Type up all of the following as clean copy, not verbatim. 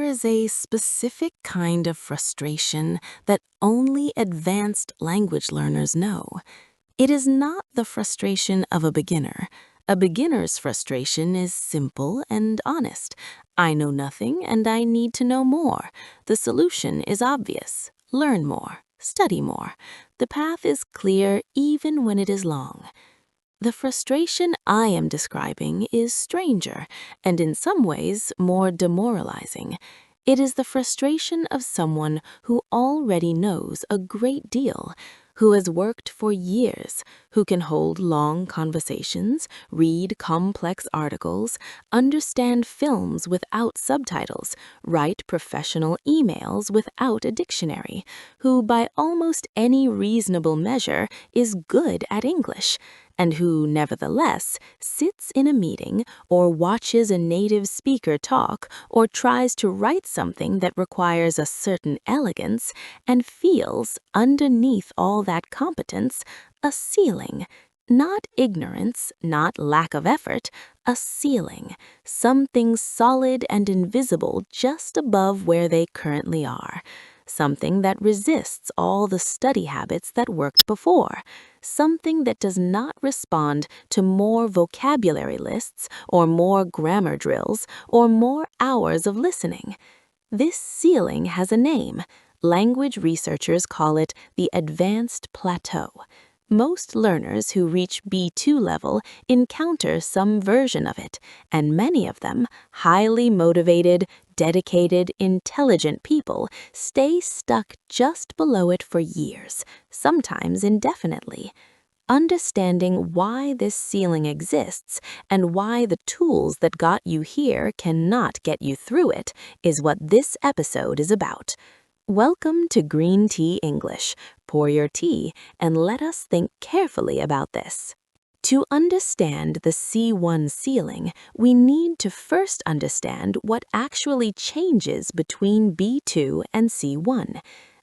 is a specific kind of frustration that only advanced language learners know. It is not the frustration of a beginner. A beginner's frustration is simple and honest. I know nothing and I need to know more. The solution is obvious. Learn more. Study more. The path is clear even when it is long. The frustration I am describing is stranger and in some ways more demoralizing. It is the frustration of someone who already knows a great deal, who has worked for years, who can hold long conversations, read complex articles, understand films without subtitles, write professional emails without a dictionary, who by almost any reasonable measure is good at English, and who, nevertheless, sits in a meeting or watches a native speaker talk or tries to write something that requires a certain elegance and feels, underneath all that competence, a ceiling. Not ignorance, not lack of effort, a ceiling, something solid and invisible just above where they currently are. Something that resists all the study habits that worked before, something that does not respond to more vocabulary lists or more grammar drills or more hours of listening. This ceiling has a name. Language researchers call it the advanced plateau. Most learners who reach B2 level encounter some version of it, and many of them, highly motivated, dedicated, intelligent people, stay stuck just below it for years, sometimes indefinitely. Understanding why this ceiling exists and why the tools that got you here cannot get you through it is what this episode is about. Welcome to GreenTea English. Pour your tea and let us think carefully about this. To understand the C1 ceiling, we need to first understand what actually changes between B2 and C1.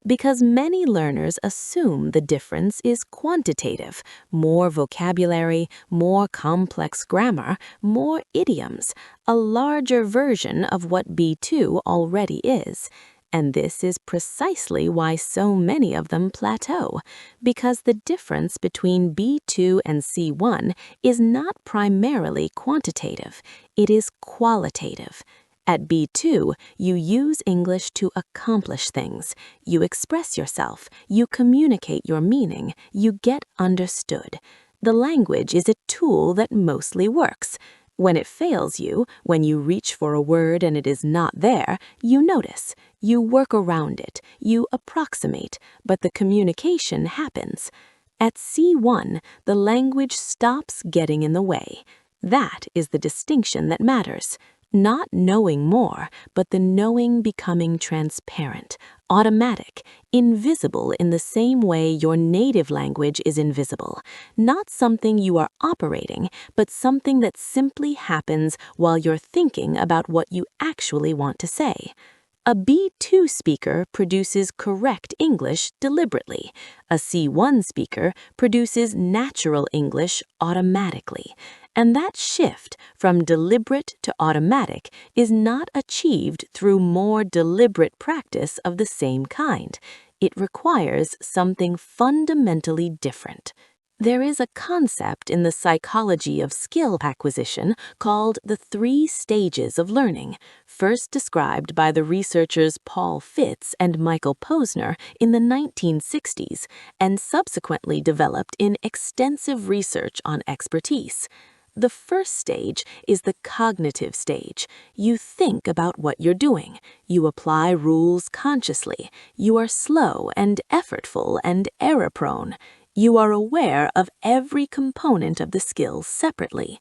Because many learners assume the difference is quantitative, more vocabulary, more complex grammar, more idioms, a larger version of what B2 already is. And this is precisely why so many of them plateau, because the difference between B2 and C1 is not primarily quantitative, it is qualitative. At B2, you use English to accomplish things. You express yourself, you communicate your meaning, you get understood. The language is a tool that mostly works. When it fails you, when you reach for a word and it is not there, you notice. You work around it, you approximate, but the communication happens. At C1, the language stops getting in the way. That is the distinction that matters. Not knowing more, but the knowing becoming transparent, automatic, invisible in the same way your native language is invisible. Not something you are operating, but something that simply happens while you're thinking about what you actually want to say. A B2 speaker produces correct English deliberately. A C1 speaker produces natural English automatically. And that shift from deliberate to automatic is not achieved through more deliberate practice of the same kind. It requires something fundamentally different. There is a concept in the psychology of skill acquisition called the 3 stages of learning, first described by the researchers Paul Fitts and Michael Posner in the 1960s, and subsequently developed in extensive research on expertise. The first stage is the cognitive stage. You think about what you're doing. You apply rules consciously. You are slow and effortful and error-prone. You are aware of every component of the skill separately.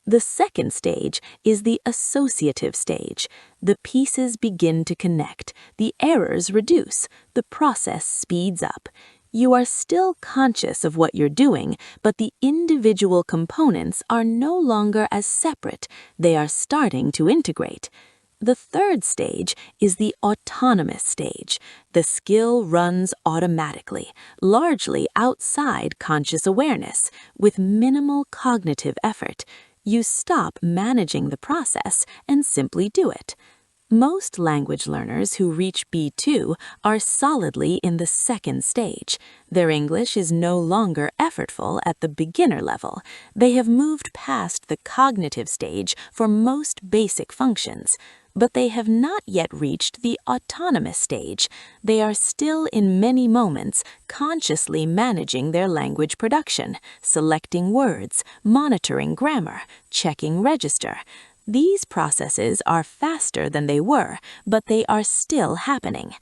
The second stage is the associative stage. The pieces begin to connect. The errors reduce. The process speeds up. You are still conscious of what you're doing, but the individual components are no longer as separate. They are starting to integrate. The third stage is the autonomous stage. The skill runs automatically, largely outside conscious awareness, with minimal cognitive effort. You stop managing the process and simply do it. Most language learners who reach B2 are solidly in the second stage. Their English is no longer effortful at the beginner level. They have moved past the cognitive stage for most basic functions. But they have not yet reached the autonomous stage. They are still in many moments consciously managing their language production, selecting words, monitoring grammar, checking register. These processes are faster than they were, but they are still happening.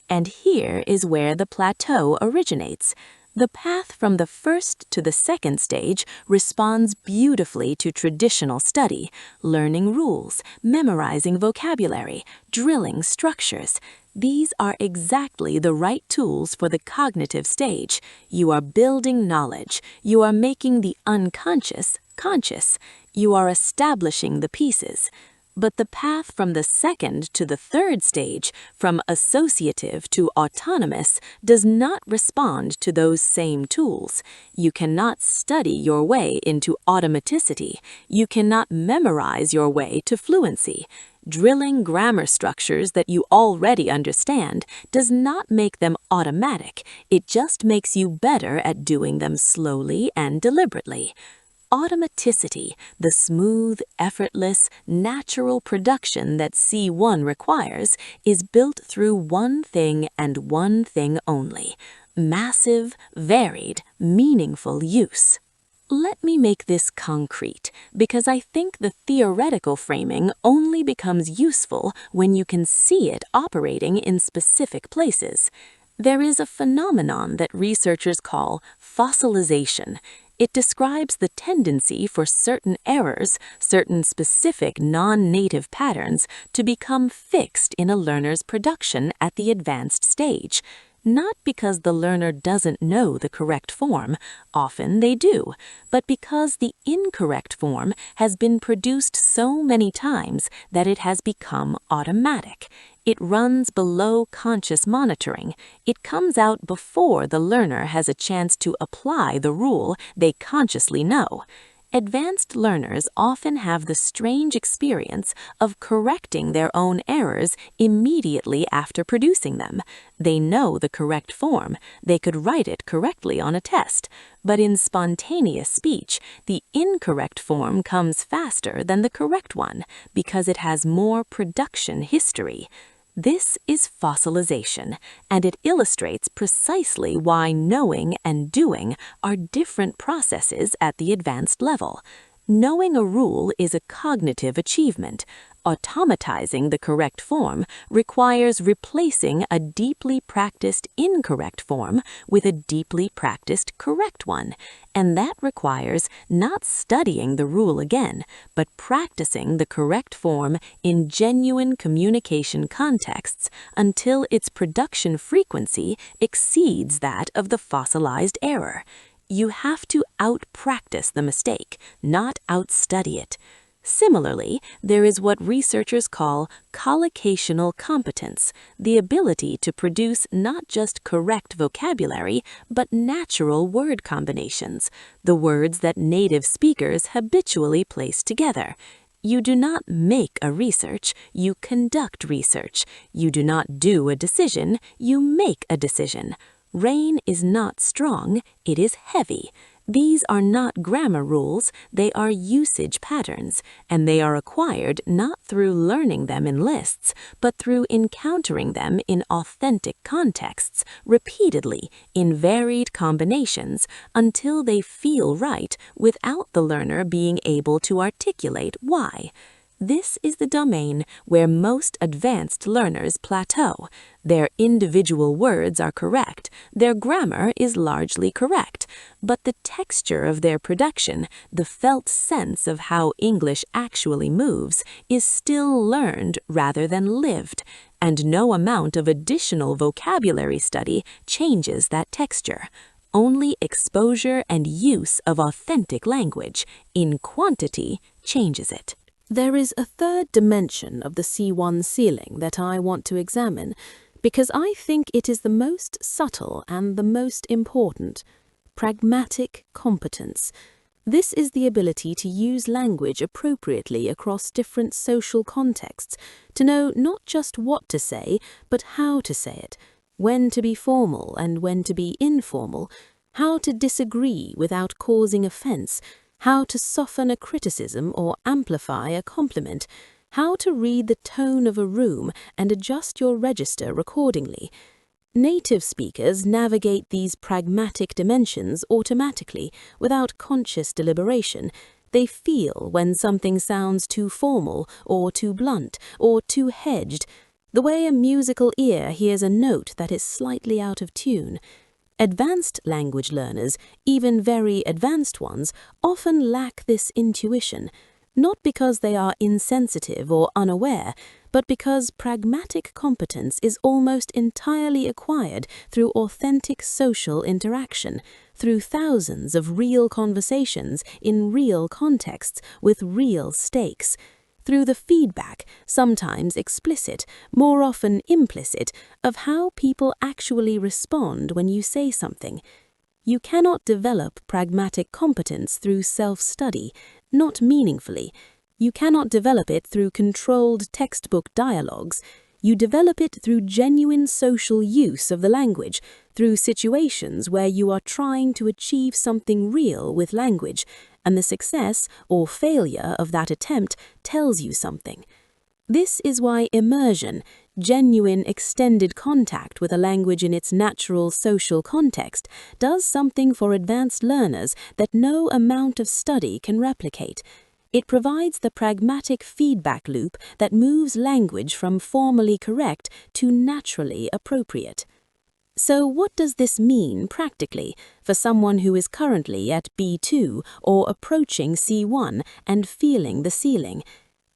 And here is where the plateau originates. The path from the first to the second stage responds beautifully to traditional study, learning rules, memorizing vocabulary, drilling structures. These are exactly the right tools for the cognitive stage. You are building knowledge. You are making the unconscious conscious. You are establishing the pieces. But the path from the second to the third stage, from associative to autonomous, does not respond to those same tools. You cannot study your way into automaticity. You cannot memorize your way to fluency. Drilling grammar structures that you already understand does not make them automatic. It just makes you better at doing them slowly and deliberately. Automaticity, the smooth, effortless, natural production that C1 requires, is built through one thing and one thing only: massive, varied, meaningful use. Let me make this concrete, because I think the theoretical framing only becomes useful when you can see it operating in specific places. There is a phenomenon that researchers call fossilization. It describes the tendency for certain errors, certain specific non-native patterns, to become fixed in a learner's production at the advanced stage. Not because the learner doesn't know the correct form, often they do, but because the incorrect form has been produced so many times that it has become automatic. It runs below conscious monitoring. It comes out before the learner has a chance to apply the rule they consciously know. Advanced learners often have the strange experience of correcting their own errors immediately after producing them. They know the correct form. They could write it correctly on a test. But in spontaneous speech, the incorrect form comes faster than the correct one because it has more production history. This is fossilization, and it illustrates precisely why knowing and doing are different processes at the advanced level. Knowing a rule is a cognitive achievement. Automatizing the correct form requires replacing a deeply practiced incorrect form with a deeply practiced correct one, and that requires not studying the rule again, but practicing the correct form in genuine communication contexts until its production frequency exceeds that of the fossilized error. You have to out-practice the mistake, not out-study it. Similarly, there is what researchers call collocational competence, the ability to produce not just correct vocabulary, but natural word combinations, the words that native speakers habitually place together. You do not make a research, you conduct research. You do not do a decision, you make a decision. Rain is not strong, it is heavy. These are not grammar rules, they are usage patterns, and they are acquired not through learning them in lists, but through encountering them in authentic contexts, repeatedly, in varied combinations, until they feel right without the learner being able to articulate why. This is the domain where most advanced learners plateau. Their individual words are correct, their grammar is largely correct, but the texture of their production, the felt sense of how English actually moves, is still learned rather than lived, and no amount of additional vocabulary study changes that texture. Only exposure and use of authentic language, in quantity, changes it. There is a third dimension of the C1 ceiling that I want to examine, because I think it is the most subtle and the most important: pragmatic competence. This is the ability to use language appropriately across different social contexts, to know not just what to say, but how to say it, when to be formal and when to be informal, how to disagree without causing offense, how to soften a criticism or amplify a compliment, how to read the tone of a room and adjust your register accordingly. Native speakers navigate these pragmatic dimensions automatically, without conscious deliberation. They feel when something sounds too formal, or too blunt, or too hedged, the way a musical ear hears a note that is slightly out of tune. Advanced language learners, even very advanced ones, often lack this intuition, not because they are insensitive or unaware, but because pragmatic competence is almost entirely acquired through authentic social interaction, through thousands of real conversations in real contexts with real stakes, through the feedback, sometimes explicit, more often implicit, of how people actually respond when you say something. You cannot develop pragmatic competence through self-study, not meaningfully. You cannot develop it through controlled textbook dialogues. You develop it through genuine social use of the language, through situations where you are trying to achieve something real with language, and the success or failure of that attempt tells you something. This is why immersion, genuine extended contact with a language in its natural social context, does something for advanced learners that no amount of study can replicate. It provides the pragmatic feedback loop that moves language from formally correct to naturally appropriate. So what does this mean practically for someone who is currently at B2 or approaching C1 and feeling the ceiling?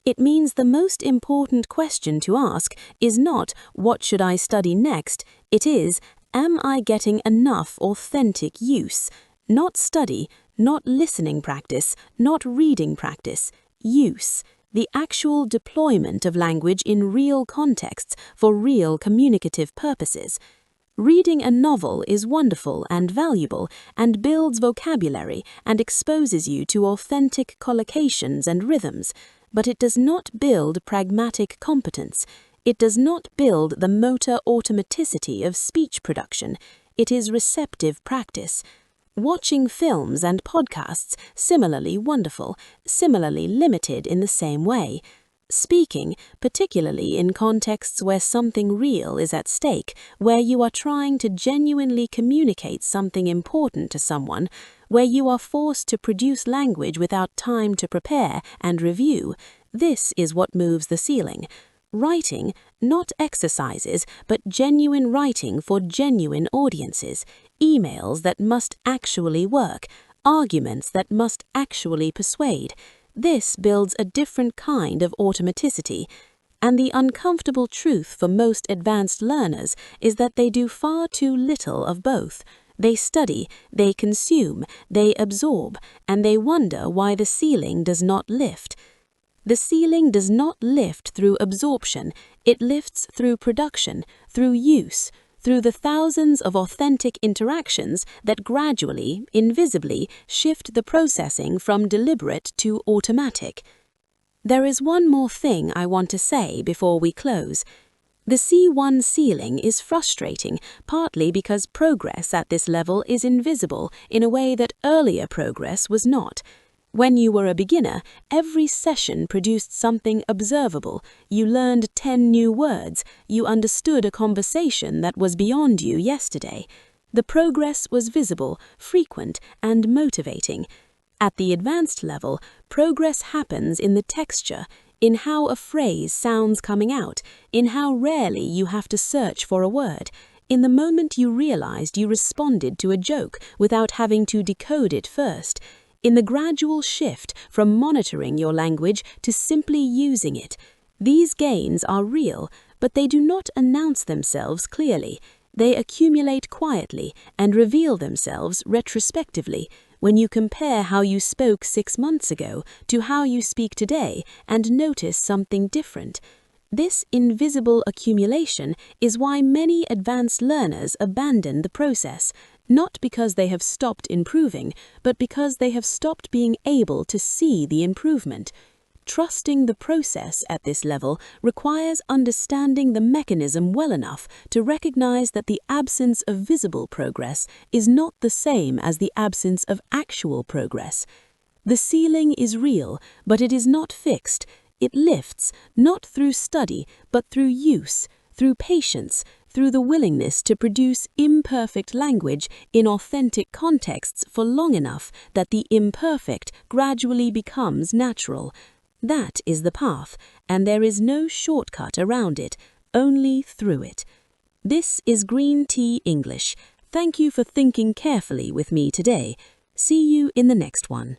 It means the most important question to ask is not, what should I study next? It is, am I getting enough authentic use? Not study, not listening practice, not reading practice. Use. The actual deployment of language in real contexts for real communicative purposes. Reading a novel is wonderful and valuable and builds vocabulary and exposes you to authentic collocations and rhythms, but it does not build pragmatic competence. It does not build the motor automaticity of speech production. It is receptive practice. Watching films and podcasts, similarly wonderful, similarly limited in the same way. Speaking, particularly in contexts where something real is at stake, where you are trying to genuinely communicate something important to someone, where you are forced to produce language without time to prepare and review, this is what moves the ceiling. Writing, not exercises, but genuine writing for genuine audiences, emails that must actually work, arguments that must actually persuade. This builds a different kind of automaticity, and the uncomfortable truth for most advanced learners is that they do far too little of both. They study, they consume, they absorb, and they wonder why the ceiling does not lift. The ceiling does not lift through absorption, it lifts through production, through use, through the thousands of authentic interactions that gradually, invisibly, shift the processing from deliberate to automatic. There is one more thing I want to say before we close. The C1 ceiling is frustrating, partly because progress at this level is invisible in a way that earlier progress was not. When you were a beginner, every session produced something observable. You learned 10 new words. You understood a conversation that was beyond you yesterday. The progress was visible, frequent, and motivating. At the advanced level, progress happens in the texture, in how a phrase sounds coming out, in how rarely you have to search for a word, in the moment you realized you responded to a joke without having to decode it first, in the gradual shift from monitoring your language to simply using it. These gains are real, but they do not announce themselves clearly. They accumulate quietly and reveal themselves retrospectively when you compare how you spoke 6 months ago to how you speak today and notice something different. This invisible accumulation is why many advanced learners abandon the process, not because they have stopped improving, but because they have stopped being able to see the improvement. Trusting the process at this level requires understanding the mechanism well enough to recognize that the absence of visible progress is not the same as the absence of actual progress. The ceiling is real, but it is not fixed. It lifts, not through study, but through use, through patience, through the willingness to produce imperfect language in authentic contexts for long enough that the imperfect gradually becomes natural. That is the path, and there is no shortcut around it, only through it. This is GreenTea English. Thank you for thinking carefully with me today. See you in the next one.